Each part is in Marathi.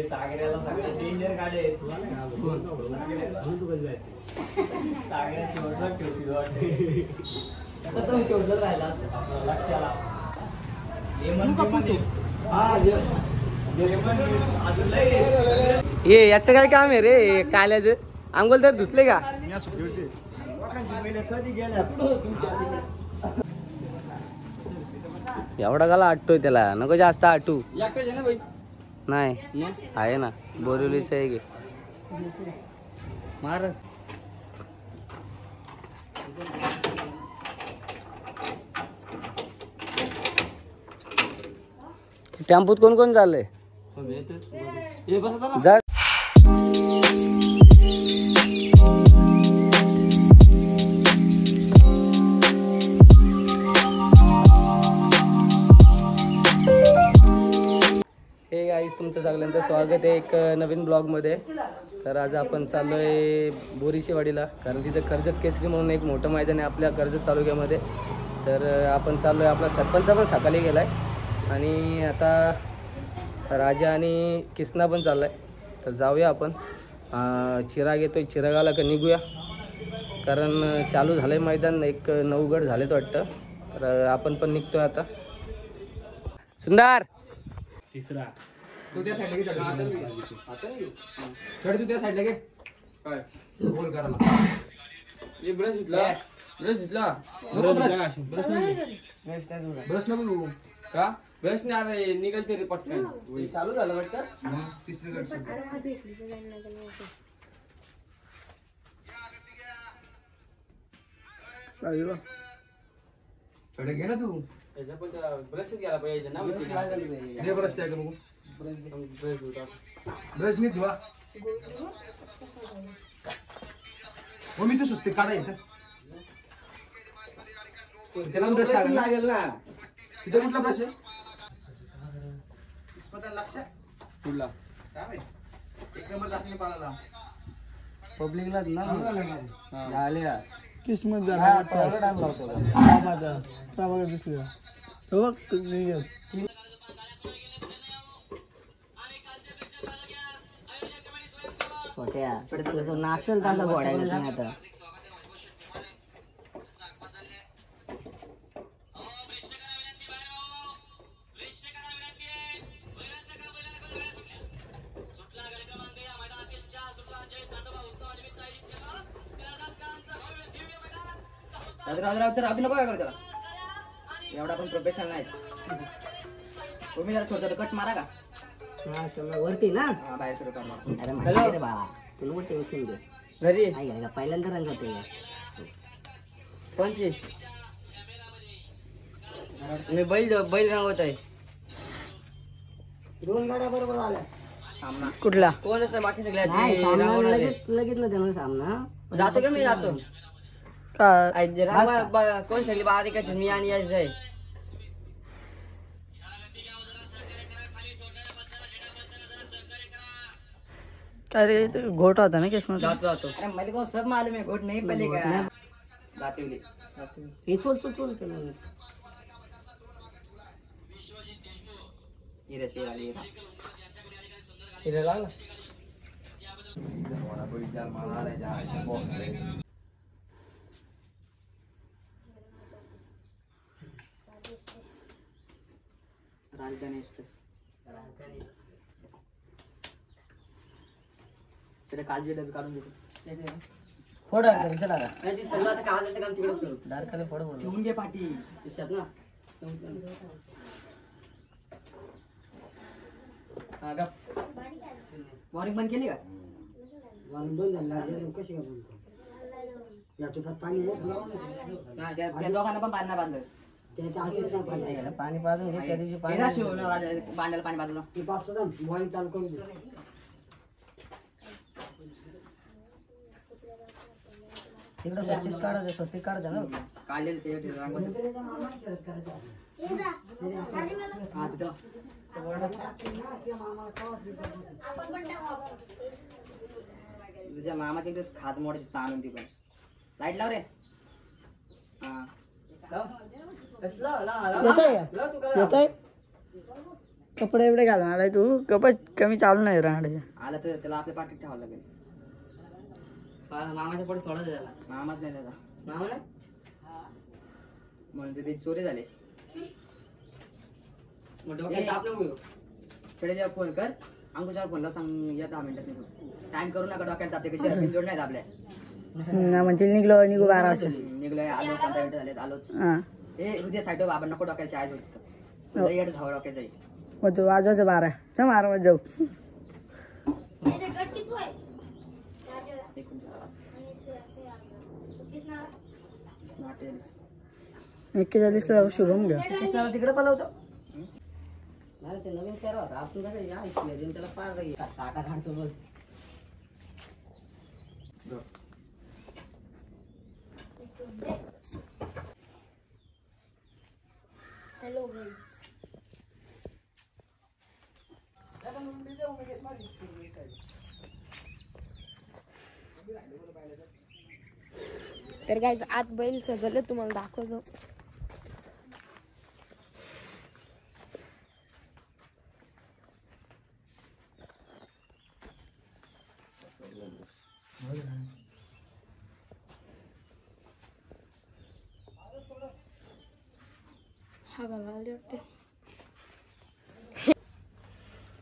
सागऱ्याला सगळं डेंजर काढे सागऱ्या शेवटला ठेवती वाटते कसं शेवटलं राहिला लक्षाला ये याचं काय काम आहे रे काल्याचं अंघोल तर धुतले का एवढा गाला आटतोय त्याला नको जास्त आटू नाही आहे ना बोरिवलीच आहे की महाराज टेम्पोत कोण कोण चाललंय जा हे गाईस तुमचं सगळ्यांचं स्वागत आहे एक नवीन ब्लॉगमध्ये. तर आज आपण चाललोय बोरीची वाडीला कारण तिथे कर्जत केसरी म्हणून एक मोठं मैदान आहे आपल्या कर्जत तालुक्यामध्ये. तर आपण चाललोय आपला सरपंच पण सकाळी गेलाय आणि आता राजा आणि किसना पण चाललाय. तर जाऊया आपण चिराग येतोय चिरागाला का निघूया कारण चालू झालंय मैदान एक 9 गट झालेत वाटतं. तर आपण पण निघतोय आता. सुंदर तिसरा तू त्या साईडला घे चढ तू त्या साईडला घे काय गोल करायला ये ब्रश घेतला ब्रश नको का ब्रश नाही अरे निघालते रे पटकन चालू झालं वाटतं तिसरी गट चढ घे ना तू ब्रश घ्यायला पाहिजे ना ब्रश द्या का ब्रश नीट धुवा मी तू सुस्ती काढायचं त्याला ब्रश लागेल ना तिथे कुठला ब्रश आहे लक्ष कुठला काय माहिती 1 नंबर जास्त पाला पब्लिकला ना झाल्या किस्मत छोट्या तो नाचल तसा घोड्या आता अभि नको काय करू त्याला एवढा पण प्रोफेशनल नाही तुम्ही जरा छोटा कट मारा का वरती ना बाहेर सुरू करणार अरे माहिती रे बाळा तुला टेन्शन घे घरी का पहिल्यांदा रंगत आहे कोणची मी बैल रंगवत आहे 2 गाड्या बरोबर आल्या सामना कुठला कोण असं बाकी सगळे लगेच ना त्यांना सामना जातो का मी जातो कोण सगळी बारीक मी आणि यश आहे अरे घोट होता ना किस्मत जातो अरे मध्ये कोण सब मालूम आहे घोट नाही पहिले का दातिवली हे चोल हिऱ्याची आली हिरे लागला राजधानी एक्सप्रेस त्याला काळजी डबी काढून देतो फोड सगळं आता काळजाचं काम तिकडेच करू डायरेक्ट फोड बोल ठेवून घे पाठी दिसत ना हा का वॉर्निंग बंद केली का बंद झाला कशी का बंद या तुझ्यात पाणी आहे त्या दोघांना पण पाणी नाही बांधलं पाणी पाजून घे त्या दिवशी पाणी पाण्याला पाणी बाजूला ती पाचतो बॉलिंग चालू करून दे तिकडे स्वस्तिक काढा ना काढलेलं ते हा तिथं तुझ्या मामाची दिवस खास मोडायची ताण होती पण लाईट लाव रे हा येतोय कपडे एवढे घालून आलाय तू कपडे कमी चालू नाही राहण्याच्या आला तर त्याला आपल्या पाठीत ठेवावं लागेल मामाच्या पुढे सोडायचं त्याला. मामाच नाही त्याचा मामा नाही म्हणजे ते चोरी झाले मग डोक्यात ताप नको घेऊ. खेडेदेवा फोन कर अंकुशाला फोन लाव सांग या 10 मिनिटात निघू टाइम करू नका डोक्यात तापते कशी जोड नाही आपल्या म्हणजे निघू 12 वाजता निघलोय आलो 15 मिनिटं झालेत आलोच हा ए हृदय साईड बाबा नको डोक्याची आय होती तर येड धाव डोक्याचा मग तू वाजवायचं 12 तर मारवत जाऊ एकेच्या दिसला शुभम घ्या कृष्णाला तिकडे पलवतो नाही ते नवीन चेहरा होता आपण कसं या ऐकूया त्याला पार काटा काढतो बघ. हॅलो तर गाईज आत बैल सजवले तुम्हाला दाखवतो. हा घालायला वाटते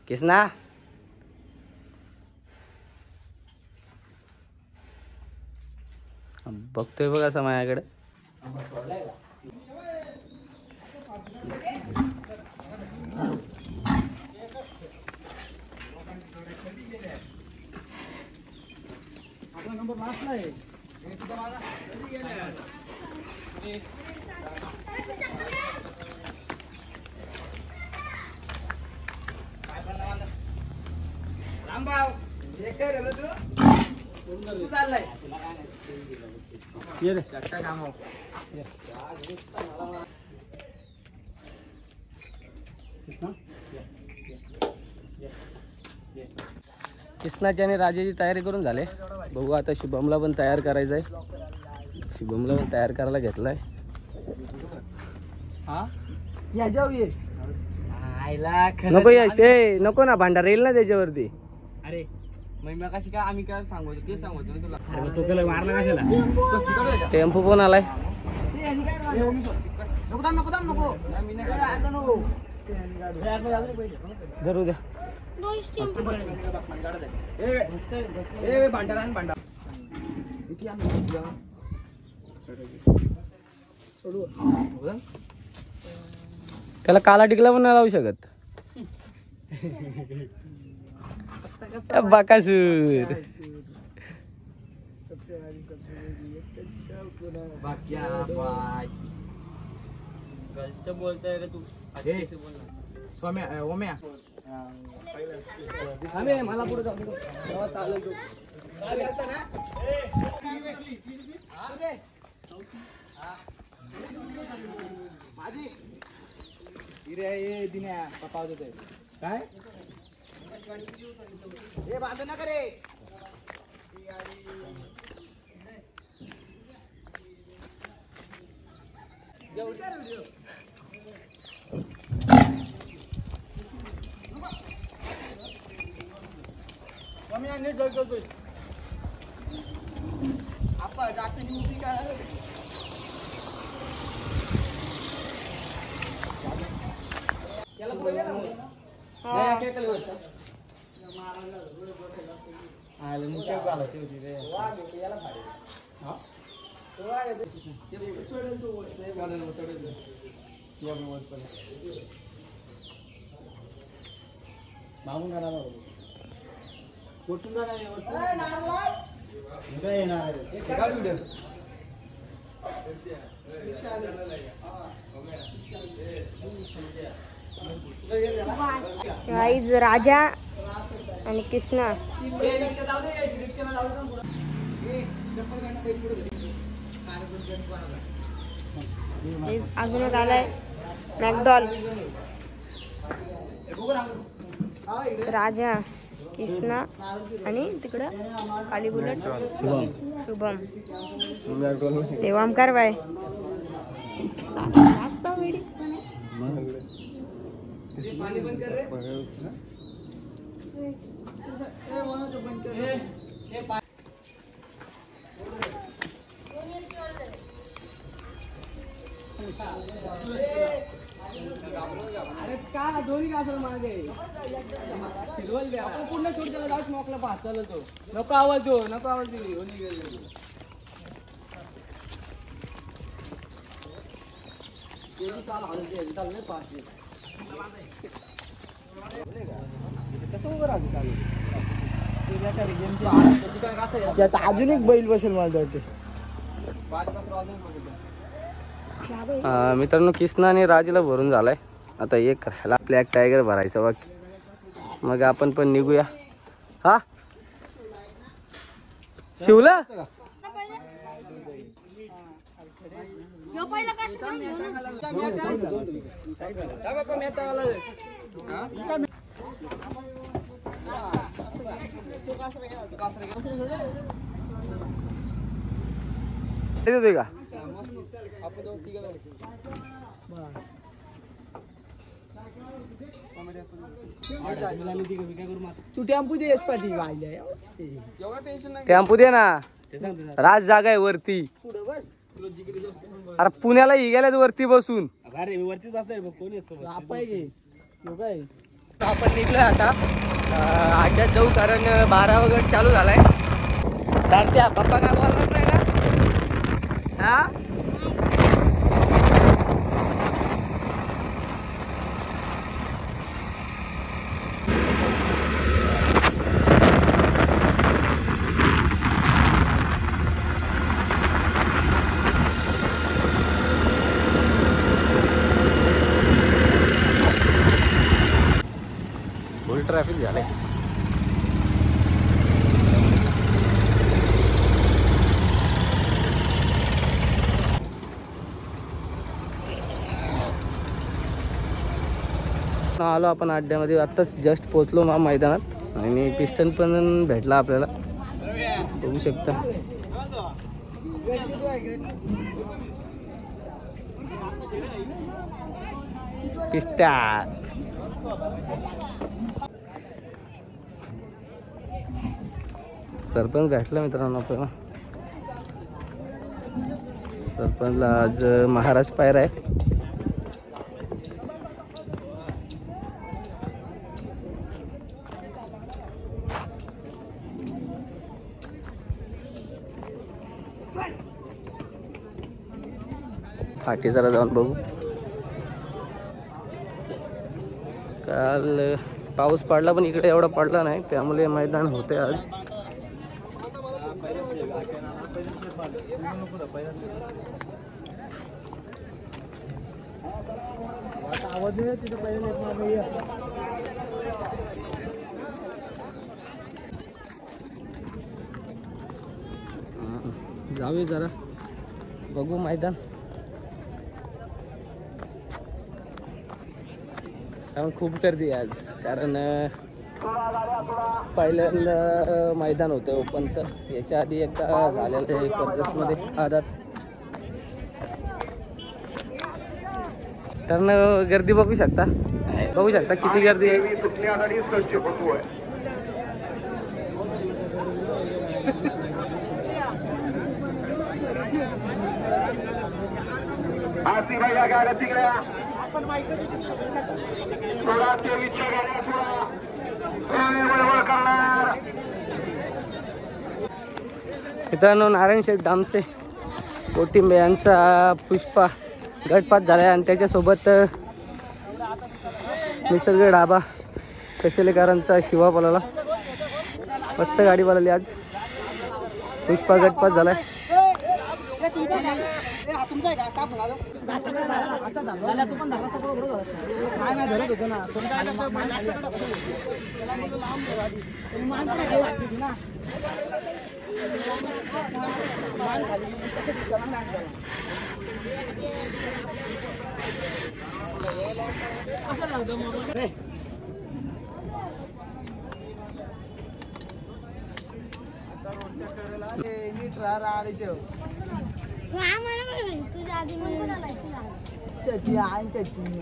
किसना बघतोय बघ असं माझ्याकडे. किसनाची आणि राजाची तयारी करून झाले. बघू आता शुभमला पण तयार करायचंय. शुभमला पण तयार करायला घेतलाय. या जाऊ ये नको यश नको ना भांडार येईल ना त्याच्यावरती. अरे मग कशी काय आम्ही काय सांगतो ते सांगतो ना तुला. टेम्पो पण आलाय. धरू द्या. त्याला काला टिकला पण नाही लावू शकत. बाकासूर बोलतोय रे तू. सोम्या ओम्या मला पुढे जाऊ दिन्या पप्पा होते काय हे बांधू नका रे. आपण जाते निवडी काय मागून जाणार कुठून जाणार गाईज राजा आणि कृष्णा अजून आलाय मॅकडॉल राजा कृष्णा आणि तिकडं काली बुलेट शुभम देवामकार बाय जास्त वेडी पाणी बंद कर रे. अरे का दोन्ही का असेल मागे फिरवल द्या आपण पूर्ण चोट त्याला जाऊच मोकला पाहत चालल तो नको आवाज देऊ नको आवाज देऊ होली गेली तेरी काल हलते चालले पाचशे कसं उभं राहतो चालू त्याचा अजून एक बैल बसेल मला वाटते. मित्रांनो कृष्णा आणि राजला भरून झालाय. आता एक राहिला ब्लॅक टायगर भरायचा बाकी. मग आपण पण निघूया. हा शिवला का तू टेम्पू देस पाठी टेम्पो दे ना. राज जागा आहे वरती. अरे पुण्याला ही गेल्यात वरती बसून. वरतीच बसणार कोण काय आपण निघलोय आता. आड्यात जाऊ कारण 12 वगैरे चालू झालाय. सांगत्या पप्पा काय बोलणार नाही ना. हा फुल ट्रॅफिक झालंय. आलो आपण अड्ड्यामध्ये. आत्ताच जस्ट पोचलो मैदानात आणि पिस्टन पण भेटला आपल्याला. बघू शकता. पिस्टन सरपंच भेटला मित्रांनो आपल्याला. सरपंचला आज महाराज पायरा आहे. फाटी जरा जाऊन बघू. काल पाऊस पडला पण इकडे एवढा पडला नाही त्यामुळे मैदान होते आज. आवाज तिथं पहिले जाऊया जरा बघू मैदान. खूप गर्दी आज कारण पहिल्यांदा मैदान होतं ओपनचं. याच्या आधी एकदा झालेलं आहे कर्जतमध्ये आदात. कारण गर्दी बघू शकता किती गर्दी आहे. मित्रांनो नारायण शेठ डामसे कोटिंबे यांचा पुष्पा गटपात झाला आणि त्याच्यासोबत निसर्ग ढाबा कशेलेकरांचा शिवा बोलाला. मस्त गाडी बोलाली आज. पुष्पा गटपात झालाय. नीट राहा राहायचं चटणी आणि चटणी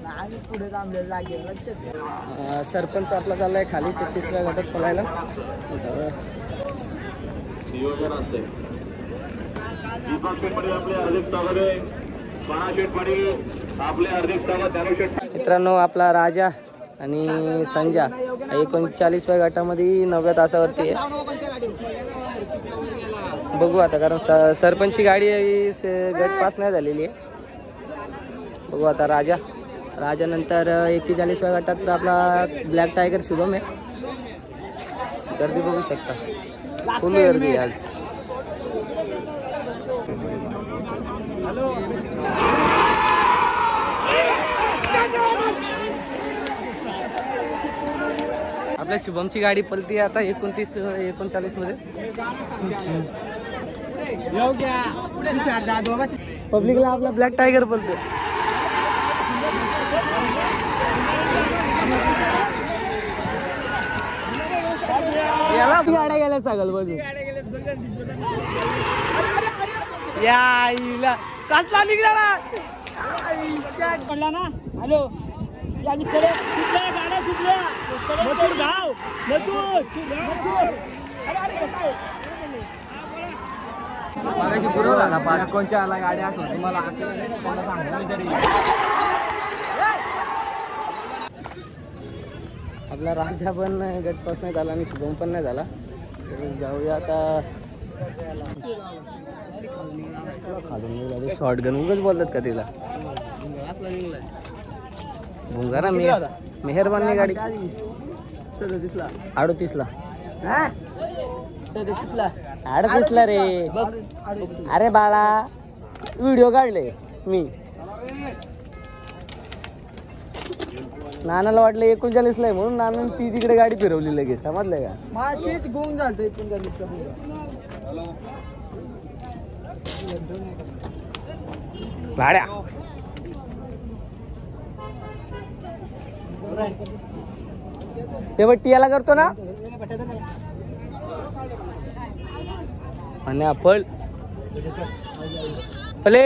आणि पुढे थांबलेलं लागेल चटणी. सरपंच आपला चाललाय खाली 33व्या गटात पळायला. मित्रांनो आपला राजा आणि संजा 39व्या गटामध्ये 9व्या तासावरती आहे. बघू आता कारण सरपंचची गाडी गट पास नाही झालेली आहे. बघू आता राजा नंतर 41व्या गटात आपला ब्लॅक टायगर शुभम आहे. गर्दी बघू शकता फुल गर्दी आज. आपल्या शुभमची गाडी पलती आता 39 मध्ये. पब्लिकला आपला ब्लॅक टायगर पलतो. याला गाड्या गेल्या सगळ बाजू यायला कसला निघाला पडला ना. हॅलो गाड्या सुटल्या मथुर गाव मागाशी पुरवला ना पाच कोणच्या आला गाडी आठवते मला सांगा. आपला राजा पण गटपास नाही झाला आणि शुभम पण नाही झाला. जाऊया आता खालून शॉर्ट गन उगाच बोलतात का तिला. भुंगारा मेहरबानी गाडी 38ला 38ला रे. अरे बाळा व्हिडिओ काढले मी. नानाला वाटलं 39ला आहे म्हणून नानाने ती तिकडे गाडी फिरवली लगेच. समजलंय का. मला तेच गुंग झालं 39ला. भाड्या ते बट्टी याला करतो ना आणि आपण भले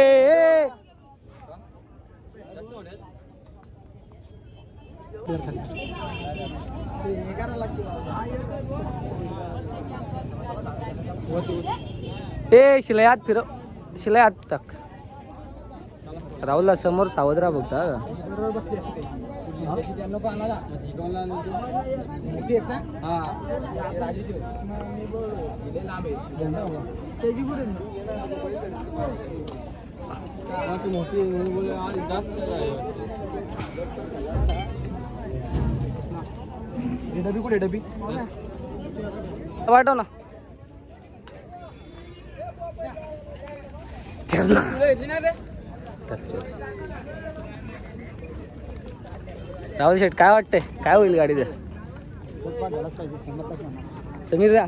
ए शिलायात फिरव. शिलायात टाक. राहुलला समोर सावध राहा बघता डबी कुठे डबी वाटव ना. राहुल शेठ काय वाटतंय काय होईल गाडीचं. समीर जा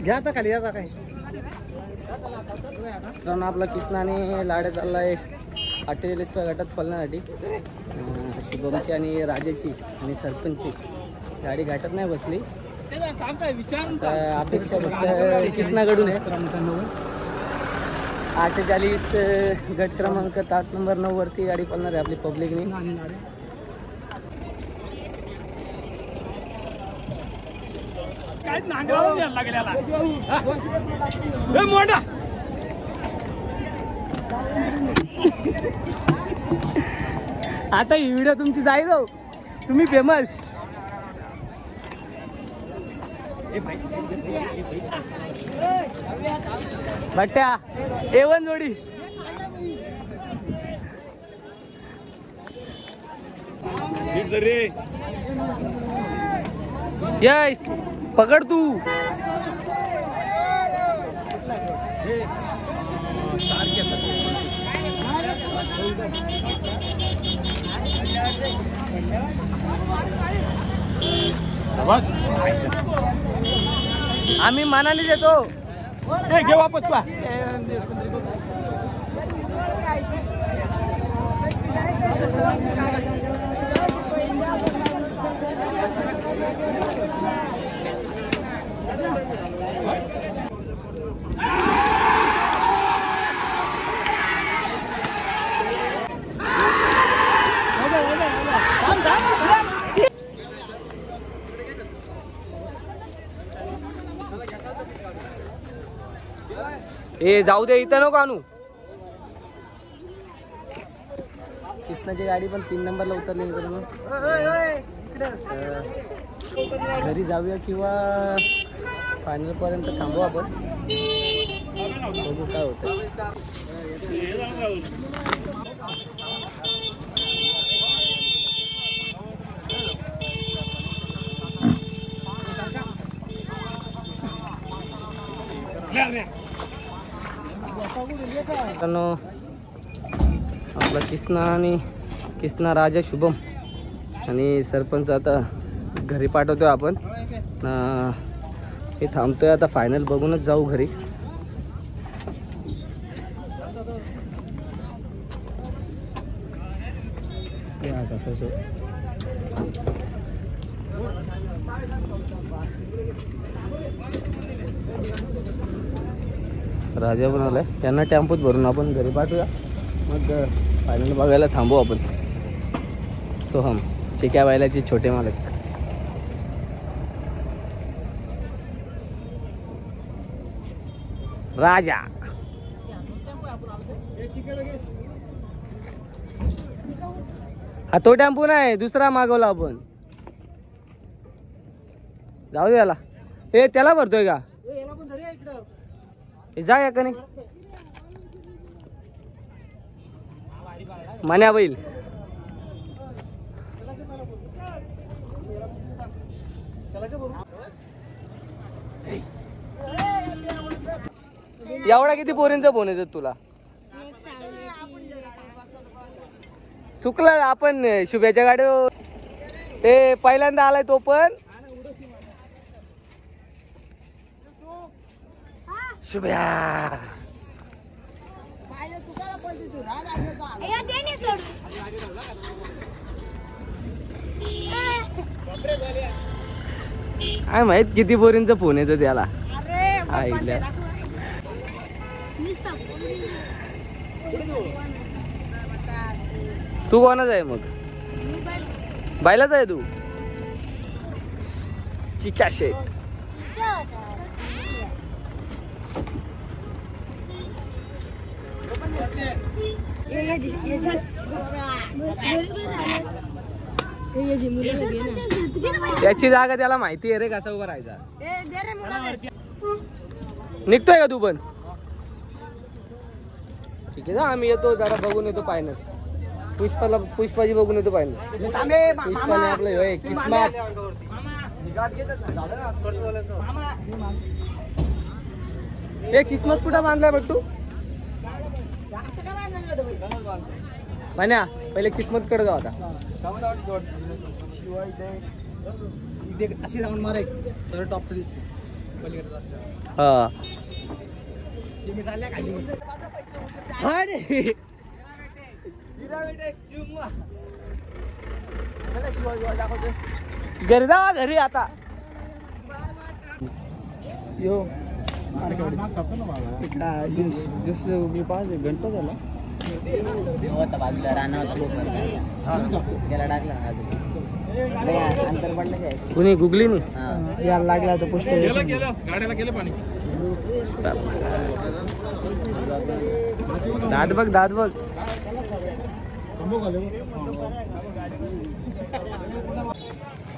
घ्या आता खाली आता काय. आपला किसना आणि लाड्या चाललाय 48व्या गटात पळण्यासाठी. शुभमची आणि राजाची आणि सरपंचची गाडी घाटात नाही बसली. अपेक्षा फक्त किसनाकडून आहे. 48 गट क्रमांक तास नंबर 9 वरती गाडी पळणार आहे आपली पब्लिकनी. आता ही व्हिडिओ तुमची जाईल हो. तुम्ही फेमस. भट्ट्या A1 जोडी. यस पकड तू. आम्ही मानाने देतो. घे वापस पा. ए जाऊ दे, इथं नको आणू. कृष्णाची गाडी पण 3 नंबरला उतरली मित्रांनो. घरी जाऊया किंवा फायनल पर्यंत थांबू आपण, बघू काय होतं. मित्रांनो आपला कृष्णा आणि कृष्णा राजा शुभम आणि सरपंच आता घरी पाठवतोय आपण. हे थांबतोय आता, फायनल बघूनच जाऊ घरी. राजा पण आलाय, त्यांना टेम्पोत भरून आपण घरी पाठवूया, मग फायनल बघायला थांबू आपण. सोहम चिक्या बैलाचे छोटे मालक. राजा हा तो टेम्पो नाही, दुसरा मागवला आपण. जाऊ दे याला. ए त्याला भरतोय का? जा या का नाही मान्या बैल. एवढा किती पोरींचा फोन येतात तुला? चुकला आपण शुभ्याच्या गाडीवर. ते पहिल्यांदा आलाय तो पण. शुभ्या काय माहित किती पोरींचा फोन येतो त्याला. तू कोणाच आहे मग? बायलाच आहे तू? चिक्या शेट. त्याची जागा त्याला माहिती आहे रे, कसा उभा राहायचा. निघतोय का तू पण? ठीक आहे, आम्ही येतो, जरा बघून येतो फायनल. पुष्पाची बघून येतो फायनल. पुष्पाने आपलं किस्मत. हे किस्मत कुठं बांधलाय बट्टू? मान्या पहिले किस्मत कडे जाऊ आता. अशी जाऊन मार सगळं टॉपचं दिसते. हा घरी जा, घरी आता. यो मी 5 घंटा झाला बाजूला राणा होता, त्याला टाकला. अंतर पडलं काय कुणी गुगली नाही यायला लागला तर पुष्प. दात बघ, दात बघ.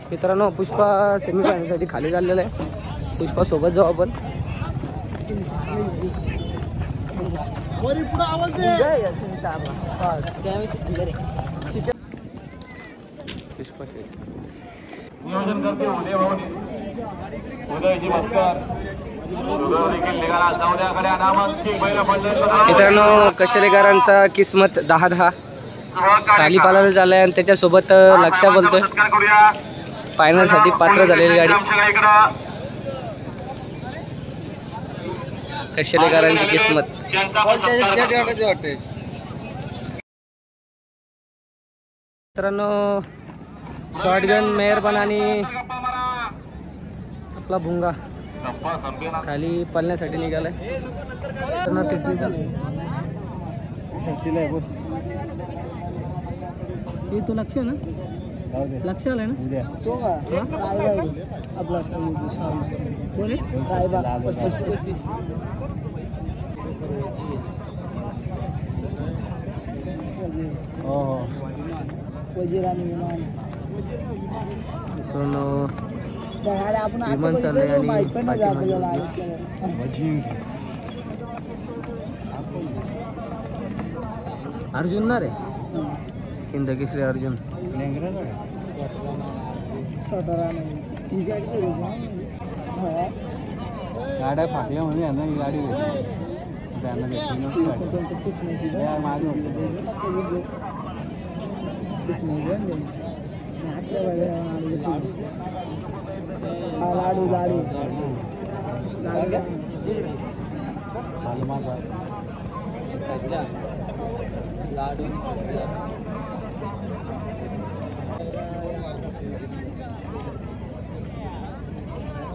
मित्रांनो पुष्पा सेमीफायनल साठी खाली झालेला आहे. पुष्पा सोबत जाऊ आपण. नियोजन करते उदय भाऊनी, उदयजी मस्कर. मित्रांनो कशेलेकरांचा किस्मत 10-10 खाली पालायला झालाय आणि त्याच्यासोबत लक्षा बोलतोय. फायनल साठी पात्र झालेली गाडी कशेलेकरांची किस्मत. मित्रांनो शॉटगन मेहरबान आणि आपला भुंगा खाली पळण्यासाठी निघालाय. तो लक्ष ना, लक्ष आलाय ना तो का आपला आपण विमान चाललंय आणि माहित पण नाही पाठीमागे आपल्याला. अर्जुन ना रे हिंद केसरी अर्जुन. गाड्या फाकल्या म्हणजे यांना ही गाडी भेटली. त्यांना भेटली नव्हती गाडी. या मागे लाडू लाडू माझा सज्जा लाडू सज्जा.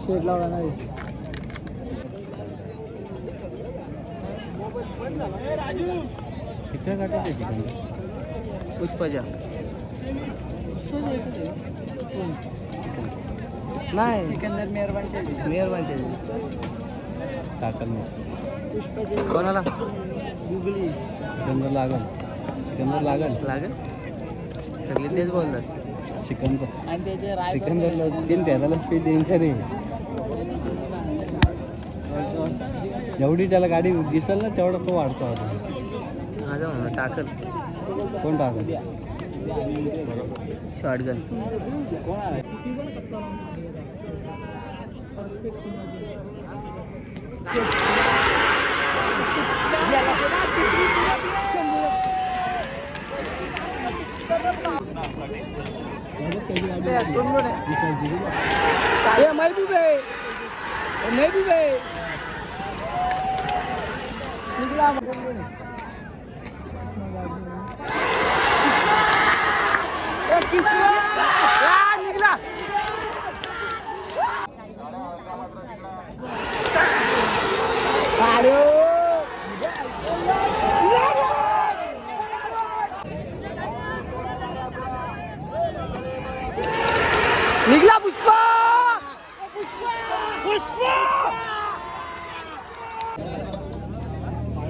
शेट लावला नाही. पिक्चर काढायची चिकन पुष्पजा नाही सिकंदर मेहरबानचे मेहरबानचे टाकल कोणाला गुगली सिकंदर लागल लागेल सगळे तेच बोलतात. सिकंदर आणि त्याचे सिकंदरला 3 तेराला स्पीड देईन का रे. जेवढी त्याला गाडी दिसेल ना तेवढा तो वाढतो आता. माझा म्हणून टाकल कोण टाकल शॉटगन. निघला पुष्पा.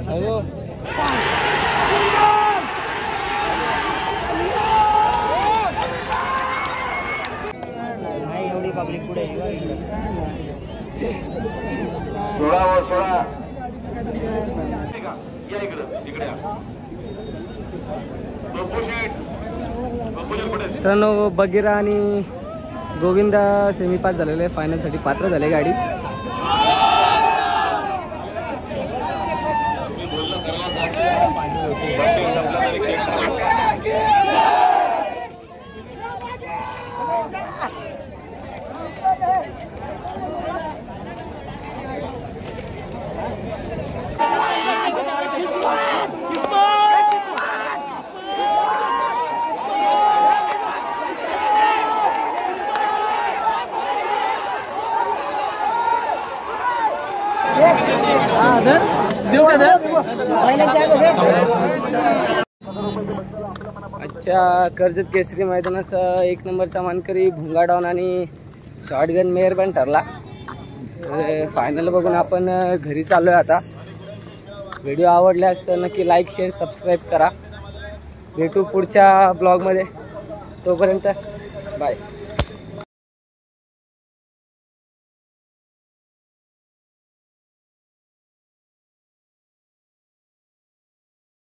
हॅलो नाही एवढी पब्लिक पुढे सोळा व 16 या इकडे मित्रांनो बगीरा आणि गोविंदा सेमी पास झालेले आहे. फायनलसाठी पात्र झाले गाडी. आजच्या कर्जत केसरी मैदानाचा 1 नंबरचा मानकरी भुंगा डॉन आणि शॉटगन मेहरबान ठरला. फायनल बघून आपण घरी चाललो आहे आता. व्हिडिओ आवडल्यास नक्की लाईक शेअर सबस्क्राईब करा. भेटू पुढच्या ब्लॉगमध्ये. तोपर्यंत बाय.